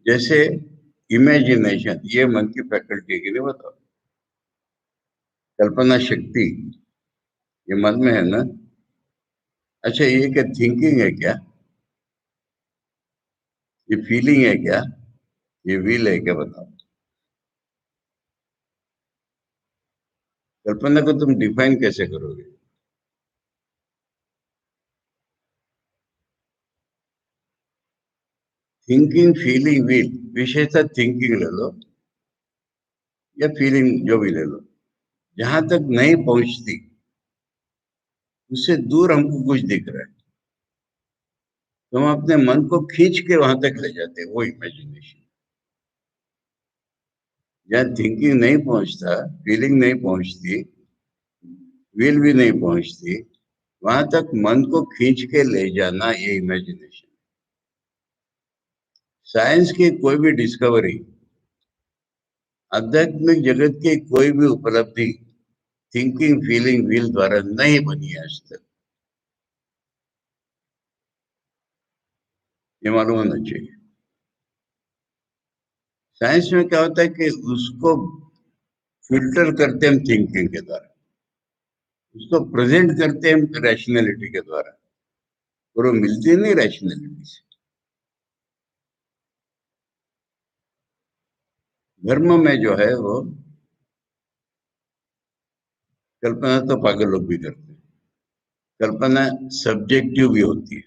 जैसे इमेजिनेशन, ये मन की फैकल्टी की नहीं, बताओ। कल्पना शक्ति, ये मन में है ना। अच्छा, ये क्या थिंकिंग है क्या? ये फीलिंग है क्या? ये विल है क्या, बताओ। कल्पना को तुम डिफाइन कैसे करोगे? थिंकिंग, फीलिंग, विल, विशेषता थिंकिंग ले लो या फीलिंग, जो भी ले लो, जहां तक नहीं पहुंचती उससे दूर हमको कुछ दिख रहा है, तो हम अपने मन को खींच के वहां तक ले जाते हैं, वो इमेजिनेशन। जहाँ थिंकिंग नहीं पहुंचता, फीलिंग नहीं पहुंचती, विल भी नहीं पहुंचती, वहां तक मन को खींच के ले जाना, ये इमेजिनेशन। साइंस की कोई भी डिस्कवरी, आध्यात्मिक जगत की कोई भी उपलब्धि थिंकिंग, फीलिंग, विल द्वारा नहीं बनी है आज तक। ये मालूम होना चाहिए। साइंस में क्या होता है कि उसको फिल्टर करते हैं हम थिंकिंग के द्वारा, उसको प्रेजेंट करते हैं हम रैशनैलिटी के द्वारा, और वो मिलती नहीं रैशनैलिटी से। धर्म में जो है वो कल्पना तो पागल लोग भी करते हैं। कल्पना सब्जेक्टिव भी होती है,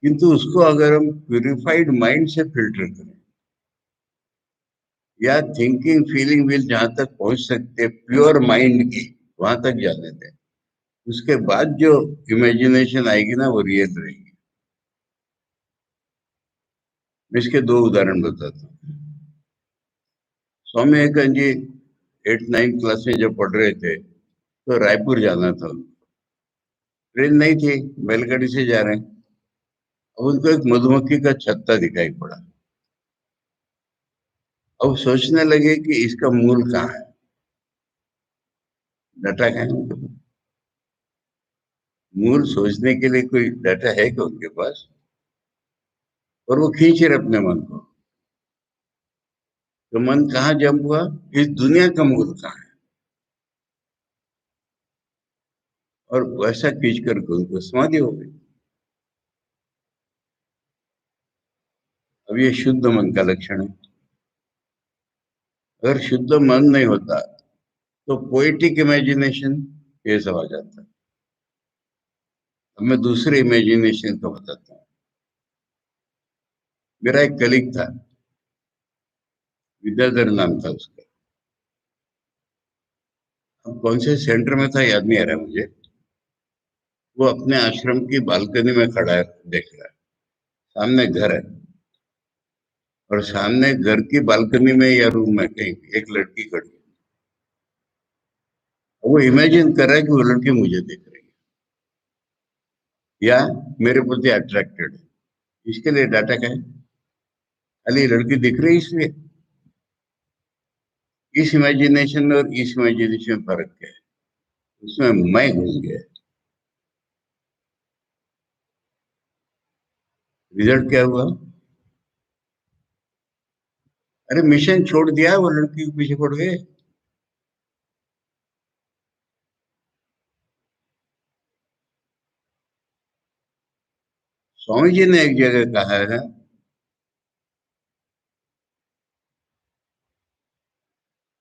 किंतु उसको अगर हम प्यूरिफाइड माइंड से फिल्टर करें, या थिंकिंग, फीलिंग, विल जहां तक पहुंच सकते प्योर माइंड की, वहां तक जा देते हैं, उसके बाद जो इमेजिनेशन आएगी ना, वो रियल रहेगी। मैं इसके दो उदाहरण बताता हूँ। Swami Vivekananda ji 8th 9th class में जब पढ़ रहे थे, तो रायपुर जाना था उनको। ट्रेन नहीं थी, बैलगाड़ी से जा रहे हैं। अब उनको एक मधुमक्खी का छत्ता दिखाई पड़ा। अब सोचने लगे कि इसका मूल कहाँ है। डाटा है उनके पास? मूल सोचने के लिए कोई डाटा है क्या उनके पास? और वो खींच रहे अपने मन को। तो मन कहाँ जम हुआ? इस दुनिया का मूल कहाँ है? और वैसा खींच कर उनको समाधि हो गई। अब ये शुद्ध मन का लक्षण है। अगर शुद्ध मन नहीं होता तो पोएटिक इमेजिनेशन ये सब आ जाता है। अब मैं दूसरे इमेजिनेशन को बताता हूँ। मेरा एक कलीग था, विद्याधर नाम था उसका। अब कौन से सेंटर में था याद नहीं आ रहा मुझे। वो अपने आश्रम की बालकनी में खड़ा है, देख रहा है, सामने घर है। और सामने घर की बालकनी में या रूम में कहीं एक लड़की खड़ी है, वो इमेजिन कर रहा है कि वो लड़की मुझे देख रही है या मेरे प्रति अट्रैक्टेड है। इसके लिए डाटा क्या है? खाली लड़की दिख रही है इसलिए। इस इमेजिनेशन में और इस इमेजिनेशन में फर्क क्या है? उसमें मैं घुस गया। रिजल्ट क्या हुआ? अरे मिशन छोड़ दिया, वो लड़की के पीछे पड़ गए। स्वामी जी ने एक जगह कहा है,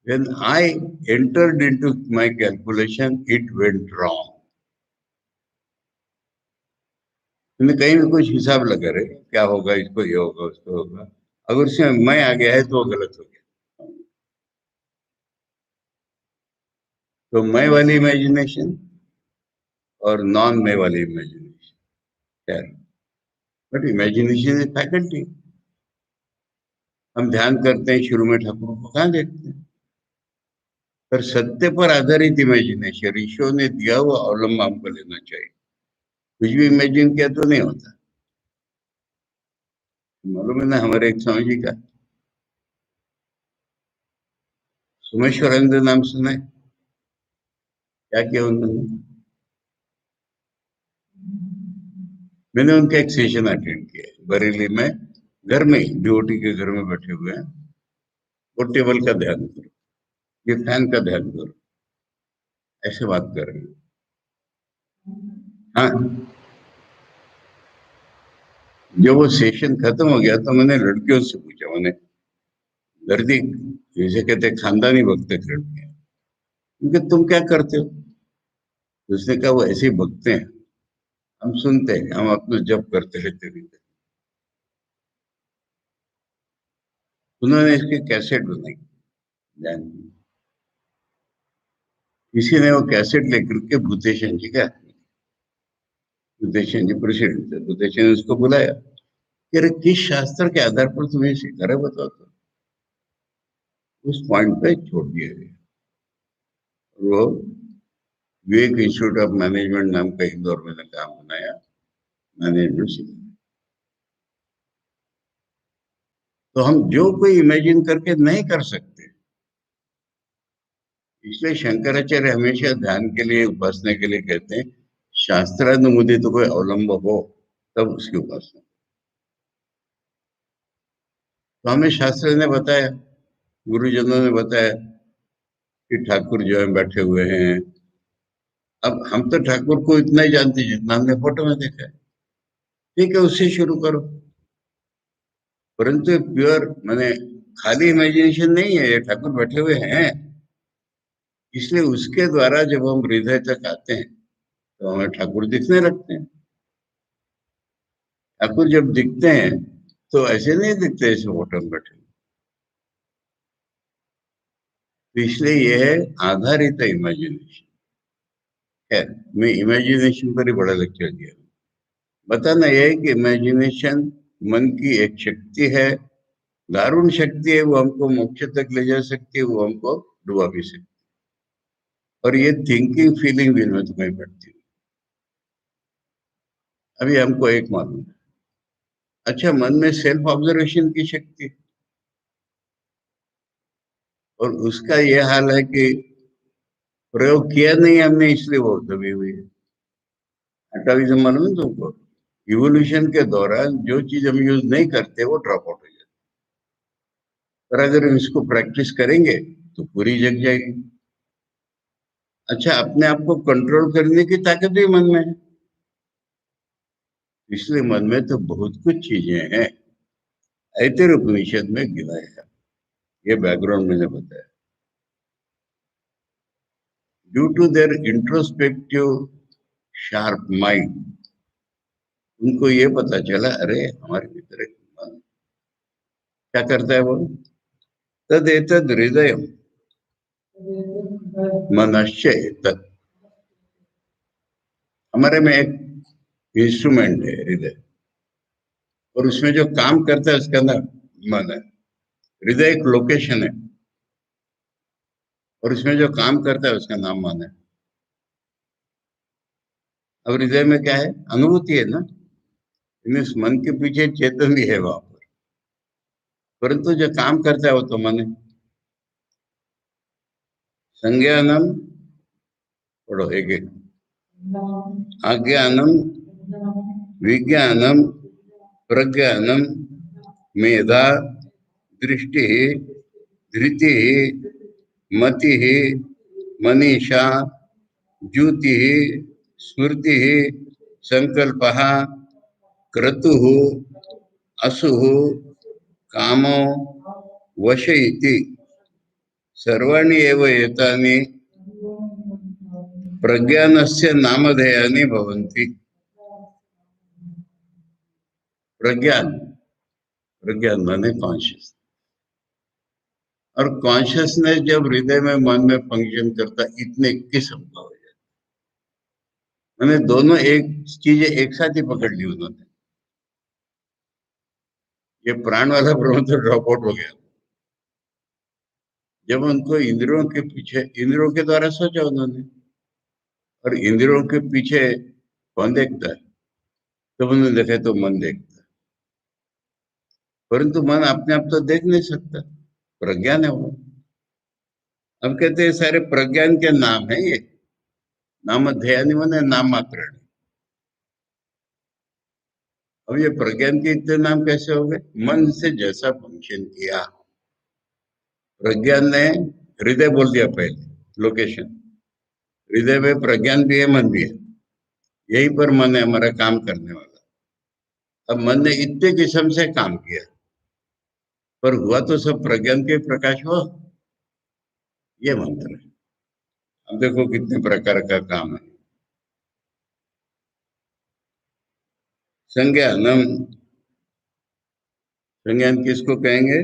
when I entered into my calculation, it went wrong. मैंने कहीं भी कुछ हिसाब लगा रहे, क्या होगा, इसको ये होगा, उसको होगा, अगर उसमें मैं आ गया है तो वो गलत हो गया। तो मैं वाली इमेजिनेशन और नॉन मैं वाली imagination, but imagination is faculty. हम ध्यान करते हैं, शुरू में ठाकुर को कहाँ देखते हैं? पर सत्य पर आधारित इमेजिनेशन, ईश्वर ने दिया हुआ अवलंब हमको लेना चाहिए। कुछ भी इमेजिन किया तो नहीं होता। मालूम है ना, हमारे एक स्वामी जी का सोमेश्वरानंद नाम सुना है? क्या किया उन्होंने? मैंने उनका एक सेशन अटेंड किया है, बरेली में, घर में ही, डीओटी के घर में बैठे हुए हैं। वो टेबल का ध्यान करो, ये फैन का ध्यान करो, ऐसे बात कर रहे हैं। हाँ, जब वो सेशन खत्म हो गया तो मैंने लड़कियों से पूछा, मैंने दर्दी, जैसे कहते हैं, खानदानी भक्त लड़कियां, उनके तुम क्या करते हो? तो उसने कहा वो ऐसे ही भगते हैं, हम सुनते हैं, हम अपना जप करते रहते रहते। उन्होंने इसकी कैसेट बनाई, ध्यान। किसी ने वो कैसेट लेकर के भूतेशन जी का, भूतेशन जी प्रेसिडेंट थे, भूतेशन ने उसको बुलाया कि अरे किस शास्त्र के आधार पर तुम्हें सिखा रहे, बताओ तो। उस पॉइंट पे छोड़ दिया गया। वो विवेक इंस्टीट्यूट ऑफ मैनेजमेंट नाम का इंदौर में काम बनाया, मैनेजमेंट सीखा। तो हम जो कोई इमेजिन करके नहीं कर सकते, इसलिए शंकराचार्य हमेशा ध्यान के लिए, उपासना के लिए कहते हैं, शास्त्रानुमोदित तो कोई अवलंब हो तब उसकी उपासना। तो हमें शास्त्र ने बताया, गुरुजनों ने बताया कि ठाकुर जो है बैठे हुए हैं। अब हम तो ठाकुर को इतना ही जानते हैं जितना हमने फोटो में देखा है। ठीक है, उससे शुरू करो। परंतु प्योर मैंने खाली इमेजिनेशन नहीं है, ये ठाकुर बैठे हुए हैं। इसलिए उसके द्वारा जब हम हृदय तक आते हैं तो हमें ठाकुर दिखने लगते हैं। ठाकुर जब दिखते हैं तो ऐसे नहीं दिखते ऐसे फोटो में बैठे। तो इसलिए ये है आधारित इमेजिनेशन। खैर, मैं इमेजिनेशन पर ही बड़ा लेक्चर दिया। बताना यह है कि इमेजिनेशन मन की एक शक्ति है, दारुण शक्ति है। वो हमको मोक्ष तक ले जा सकती है, वो हमको डुबा भी सकती है। और ये थिंकिंग फीलिंग भी इनमें तुम्हें पड़ती है। अभी हमको एक मालूम है, अच्छा, मन में सेल्फ ऑब्जर्वेशन की शक्ति, और उसका ये हाल है कि प्रयोग किया नहीं हमने, इसलिए वो दबी हुई है। अटाविज्म मालूम है तुमको? इवोल्यूशन के दौरान जो चीज हम यूज नहीं करते वो ड्रॉप आउट हो जाती है। पर अगर हम इसको प्रैक्टिस करेंगे तो पूरी जग जाएगी। अच्छा, अपने आप को कंट्रोल करने की ताकत भी मन में है। इसलिए मन में तो बहुत कुछ चीजें हैं, ऐतरेय उपनिषद में गिनाया है। ये बैकग्राउंड मैंने बताया। Due to their introspective sharp mind, उनको ये पता चला, अरे हमारे भीतर एक मन क्या करता है वो, तद एतद हृदय मनश्च एतत्। हमारे में एक इंस्ट्रूमेंट है हृदय, और उसमें जो काम करता है उसका नाम मन है। हृदय एक लोकेशन है और इसमें जो काम करता है उसका नाम मन है। अब हृदय में क्या है? अनुभूति है ना। इस मन के पीछे चेतन भी है वहां पर, परंतु जो काम करता है वो तो मन है। संज्ञानम, पढ़ो एक एक। आज्ञानम, विज्ञानम, प्रज्ञानम, मेधा, दृष्टि, धृति, मति, मनीषा, ज्योति, स्मृति, संकल्प, क्रतु, असु, कामो, वश इति सर्वाणि एव एतानि प्रज्ञानस्य नामधेयानि भवन्ति। प्रज्ञान, प्रज्ञान माने कॉन्शियस, और कॉन्शियसनेस जब हृदय में मन में फंक्शन करता, इतने किस्म का हो जाता। मैंने दोनों एक चीजें एक साथ ही पकड़ ली उन्होंने। ये प्राण वाला भ्रम तो ड्रॉप आउट हो गया। जब उनको इंद्रियों के पीछे, इंद्रियों के द्वारा सोचा उन्होंने, और इंद्रियों के पीछे कौन देखता है? तो उन्होंने देखा तो मन देखता है, परंतु मन अपने आप तो देख नहीं सकता, प्रज्ञान है वो। अब कहते हैं सारे प्रज्ञान के नाम है ये, नामधेयानि माने नाम मात्र। अब ये प्रज्ञान के इतने नाम कैसे हो गए? मन से जैसा फंक्शन किया, प्रज्ञान ने हृदय बोल दिया पहले, लोकेशन। हृदय में प्रज्ञान भी है, मन भी है, यही पर मन है हमारा काम करने वाला। अब मन ने इतने किस्म से काम किया, पर हुआ तो सब प्रज्ञान के प्रकाश हो। ये मंत्र है। अब देखो कितने प्रकार का काम है। संज्ञानम, संज्ञान किसको कहेंगे?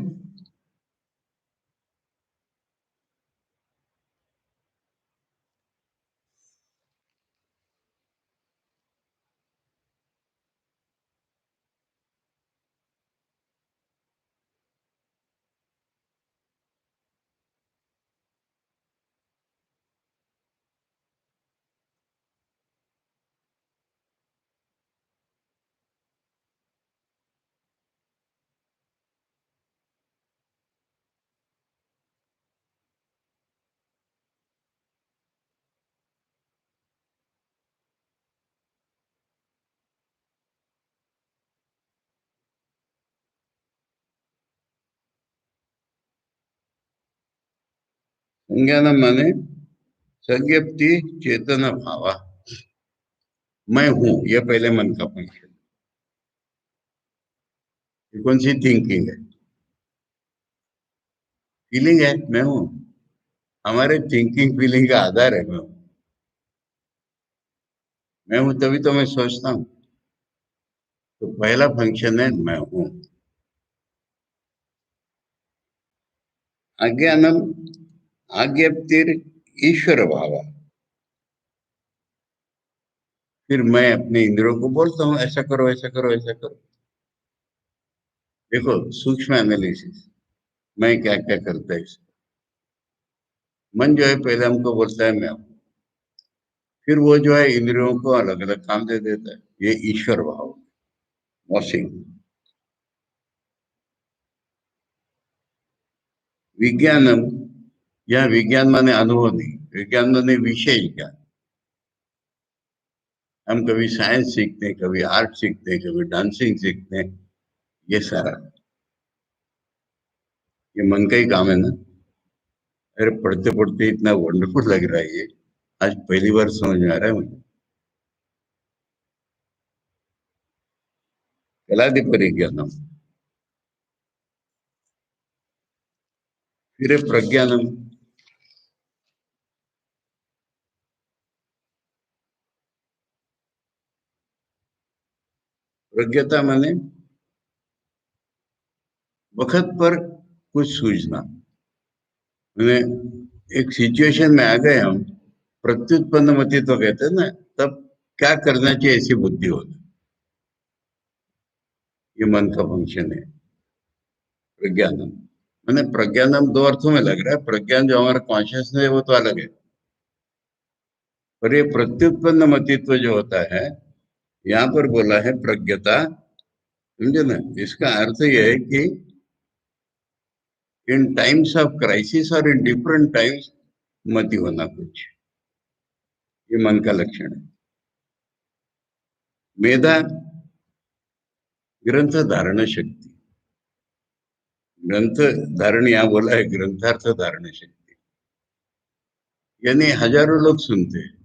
संज्ञानम माने संज्ञप्ति चेतन भावा, मैं हूं, ये पहले मन का फंक्शन। ये कौन सी थिंकिंग है? फीलिंग है, मैं हूं। हमारे थिंकिंग फीलिंग का आधार है मैं हूं तभी तो मैं सोचता हूँ। तो पहला फंक्शन है मैं हूं। अज्ञानम, आज्ञप्तिर ईश्वर भावा, फिर मैं अपने इंद्रियों को बोलता हूँ ऐसा करो, ऐसा करो, ऐसा करो। देखो सूक्ष्म एनालिसिस, मैं क्या क्या करता है इसको। मन जो है पहले हमको बोलता है मैं हूं, फिर वो जो है इंद्रियों को अलग अलग काम दे देता है। ये ईश्वर भाव, वॉशिंग। विज्ञानम, यह विज्ञान माने अनुभव नहीं, विज्ञान माने विषय ज्ञान। हम कभी साइंस सीखते हैं, कभी आर्ट सीखते हैं, कभी डांसिंग सीखते हैं, ये सारा ये मन का ही काम है ना। अरे पढ़ते पढ़ते इतना वंडरफुल लग रहा है ये, आज पहली बार समझ में आ रहा है मुझे। कलादि परिज्ञानम, फिर है प्रज्ञानम। प्रज्ञता माने वक्त पर कुछ सूझना। मैंने एक सिचुएशन में आ गए हम, प्रत्युत्पन्न मति तो कहते हैं ना, तब क्या करना चाहिए ऐसी बुद्धि होना, ये मन का फंक्शन है। प्रज्ञानम। मैंने प्रज्ञानम दो अर्थों में लग रहा है। प्रज्ञान जो हमारा कॉन्शियसनेस है वो तो अलग है, पर ये प्रत्युत्पन्न मतित्व जो होता है, यहाँ पर बोला है प्रज्ञता, समझे ना। इसका अर्थ ये है कि इन टाइम्स ऑफ क्राइसिस और इन डिफरेंट टाइम्स मति होना कुछ, ये मन का लक्षण है। मेधा, ग्रंथ धारण शक्ति। ग्रंथ धारण यहाँ बोला है, ग्रंथार्थ धारण शक्ति, यानी हजारों लोग सुनते हैं।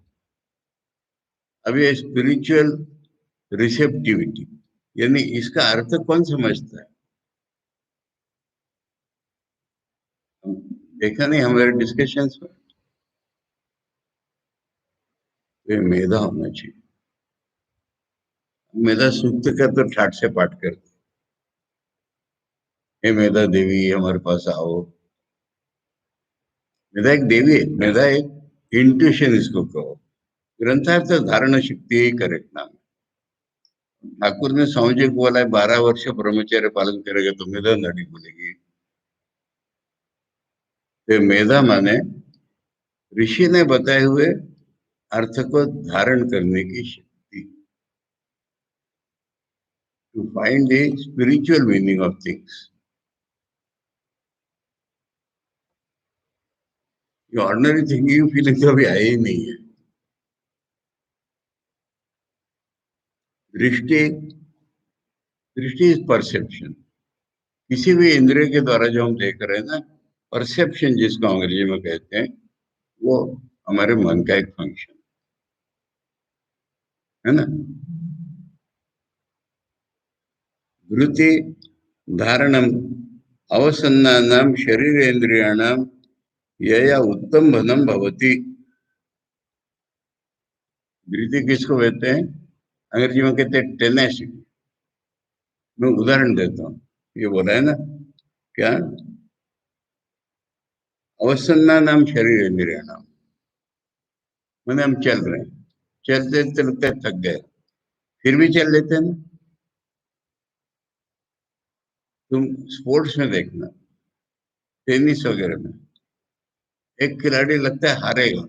अब ये स्पिरिचुअल रिसेप्टिविटी, यानी इसका अर्थ कौन समझता है? देखा नहीं हमारे डिस्कशंस में, तो ये मेधा होना चाहिए। मेधा सूक्त का तो ठाट से पाठ करते, हे मेधा देवी हमारे पास आओ। मेधा एक देवी है, मेधा एक इंट्यूशन इसको कहो। ग्रंथार्थ धारण शक्ति ही करेक्ट नाम है। ठाकुर ने स्वामी जी को बोला है 12 वर्ष ब्रह्मचर्य पालन करेगा तो मेधा नड़ी बोलेगी। तो मेधा माने ऋषि ने बताए हुए अर्थ को धारण करने की शक्ति, to find the spiritual meaning of things. ये ऑर्डिनरी थिंकिंग फीलिंग तो अभी आई ही नहीं है। दृष्टि, दृष्टि इज परसेप्शन। किसी भी इंद्रिय के द्वारा जो हम देख रहे हैं ना, परसेप्शन जिसको अंग्रेजी में कहते हैं, वो हमारे मन का एक फंक्शन है ना। वृत्ति धारणम अवसन्नानाम शरीरेन्द्रियाणाम यया उत्तम बनम भवति। वृत्ति किसको कहते हैं? अंग्रेजी में कहते हैं टेनेसिटी। मैं उदाहरण देता हूँ, ये बोला है ना क्या, अवसन्नानाम शरीरेन्द्रियाणाम, मैंने हम चल रहे हैं, चलते चलते थक गए, फिर भी चल लेते हैं ना। तुम स्पोर्ट्स में देखना, टेनिस वगैरह में, एक खिलाड़ी लगता है हारेगा,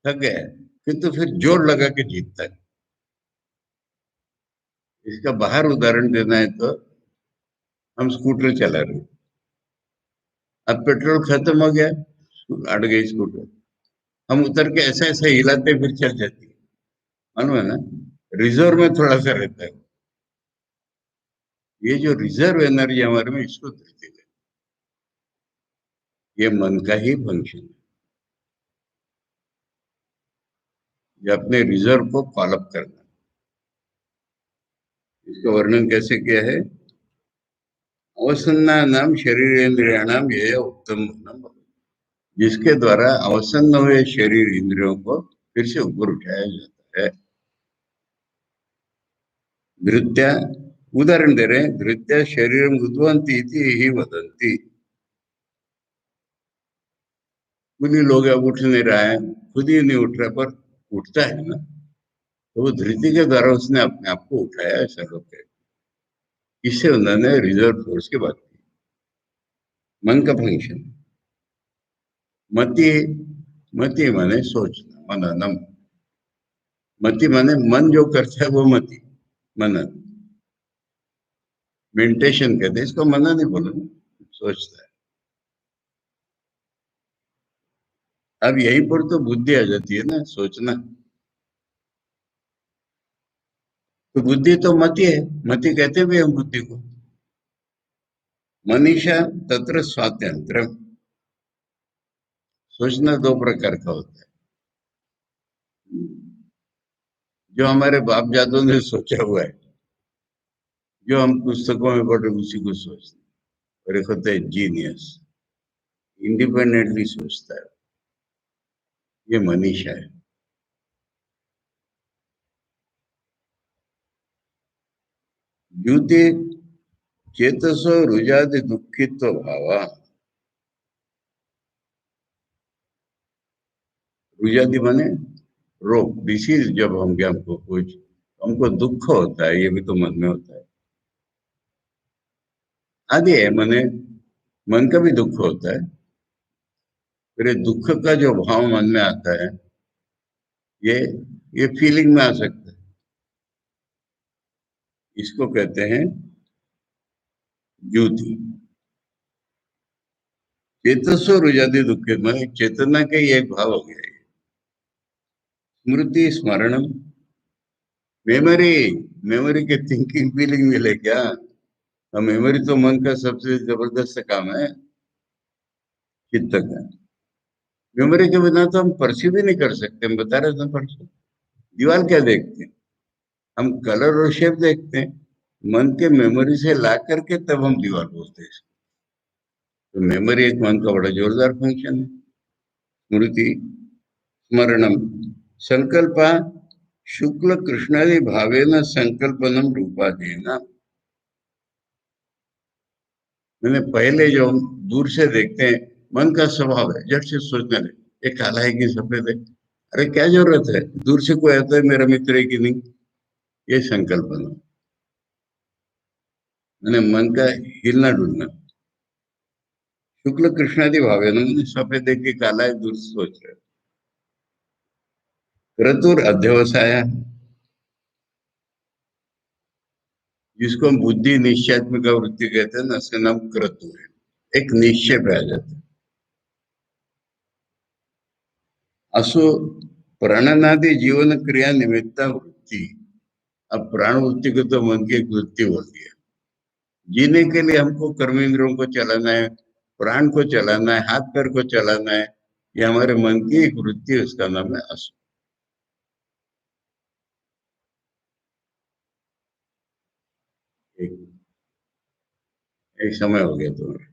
थक गया है, किंतु फिर जोर लगा के जीतता है। इसका बाहर उदाहरण देना है तो हम स्कूटर चला रहे, अब पेट्रोल खत्म हो गया, अड़ गई स्कूटर, हम उतर के ऐसा ऐसा हिलाते फिर चल जाती है, मालूम है ना। रिजर्व में थोड़ा सा रहता है। ये जो रिजर्व एनर्जी हमारे में, इसको धरती है, ये मन का ही फंक्शन है, ये अपने रिजर्व को कॉलअप करना। इसका वर्णन कैसे किया है? अवसन्ना नाम शरीरेन्द्रियाणाम ये उत्तम बनम, जिसके द्वारा अवसन्न हुए शरीर इंद्रियों को फिर से ऊपर उठाया जाता है। धृत्या, उदाहरण दे रहे हैं, धृत्या शरीर उद्वंती ही वदंती। खुद ही लोग अब उठ नहीं रहा है, खुद ही नहीं उठ रहा, पर उठता है ना, तो वो धृति के द्वारा उसने अपने आप को उठाया, ऐसा लोग कहते हैं। इससे उन्होंने रिजर्व फोर्स की बात की। मन का फंक्शन मति, मति माने सोचना, मननम। मति माने मन जो करता है वो मति, मनन। मेडिटेशन कहते हैं इसको, मनन नहीं बोलो, सोचता है। अब यहीं पर तो बुद्धि आ जाती है ना, सोचना। तो बुद्धि तो मति है, मति कहते भी हम बुद्धि को। मनीषा तत्र स्वातंत्र, सोचना दो प्रकार का होता है। जो हमारे बाप दादों ने सोचा हुआ है, जो हम पुस्तकों में पढ़े उसी को सोचते हैं, और एक होता है जीनियस, इंडिपेंडेंटली सोचता है, ये मनीषा है। द्युति चेतसो रुजादि दुखित्व भावा। रुजादि माने रोग, डिसीज। जब हम हमको कुछ, हमको दुख होता है, ये भी तो मन में होता है। आदि है माने मन का भी दुख होता है। फिर ये दुख का जो भाव मन में आता है, ये ये फीलिंग में आ सकता है। इसको कहते हैं ज्योति। चेतसो रुजाति दुखे, मतलब चेतना का ही एक भाव हो गया ये। स्मृति स्मरणम, मेमोरी, मेमोरी के थिंकिंग फीलिंग मिले क्या? और मेमोरी तो मन का सबसे जबरदस्त काम है, चित्त का। मेमोरी के बिना तो हम परसीव ही नहीं कर सकते। हम बता रहे थे परसों, दीवार क्या देखते हैं? हम कलर और शेप देखते हैं। मन के मेमोरी से ला करके तब हम दीवार बोलते हैं। तो मेमोरी एक मन का बड़ा जोरदार फंक्शन है। स्मृति स्मरणम संकल्प शुक्ल कृष्णादि भावेन संकल्पनम रूपादेना। मैंने पहले जो हम दूर से देखते हैं, मन का स्वभाव है झट से सोचने लगे ये काला है कि सफेद है, अरे क्या जरूरत है, दूर से कोई आता है मेरा मित्र है कि नहीं, ये संकल्पना। मैंने मन का हिलना डुलना। शुक्ल कृष्णादि भावेन, मैंने सफेद देख के काला है दूर से सोच रहे। क्रतुर अध्यवसाय, जिसको हम बुद्धि निश्चयात्मिका वृत्ति कहते हैं ना, उसका नाम क्रतु है। एक निश्चय पे आ जाता है। असो प्राणनादि जीवन क्रिया निमित्ता वृत्ति। अब प्राण वृत्ति को तो मन की एक वृत्ति बोलती है। जीने के लिए हमको कर्म इंद्रियों को चलाना है, प्राण को चलाना है, हाथ पैर को चलाना है। ये हमारे मन की एक वृत्ति है, उसका नाम है असो। एक, एक समय हो गया तुम्हारा।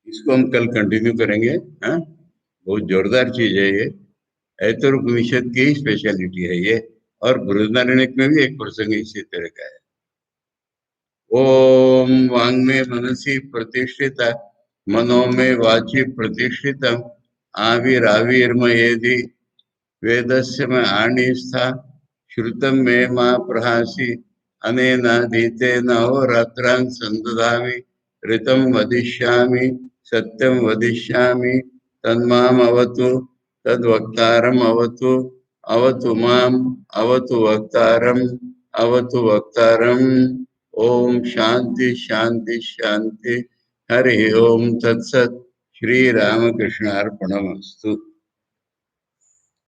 इसको हम कल कंटिन्यू करेंगे। हाँ, बहुत जोरदार चीज है ये। ऐतरोपनिषद की स्पेशलिटी है ये। और बृहदारण्यक में भी एक प्रसंग इसी तरह का है। ओम वांग में मनसी प्रतिष्ठिता, मनो में वाची प्रतिष्ठितम, आविराविर्मयेदि वेदस्य में आणिस्था, श्रुतम में मां प्रहासी, अनेनाधीतेन अहोरात्रान् संदधामि, ऋतं वदिष्यामि, सत्यं वदिष्यामि, तन्माम् अवतु, तद्वक्तारम् अवतु, अवतु माम्, अवतु वक्तारम्, अवतु वक्तारम्। ओम शांति शांति शांति। हरि ओम तत्सत। श्री रामकृष्णार्पणमस्तु।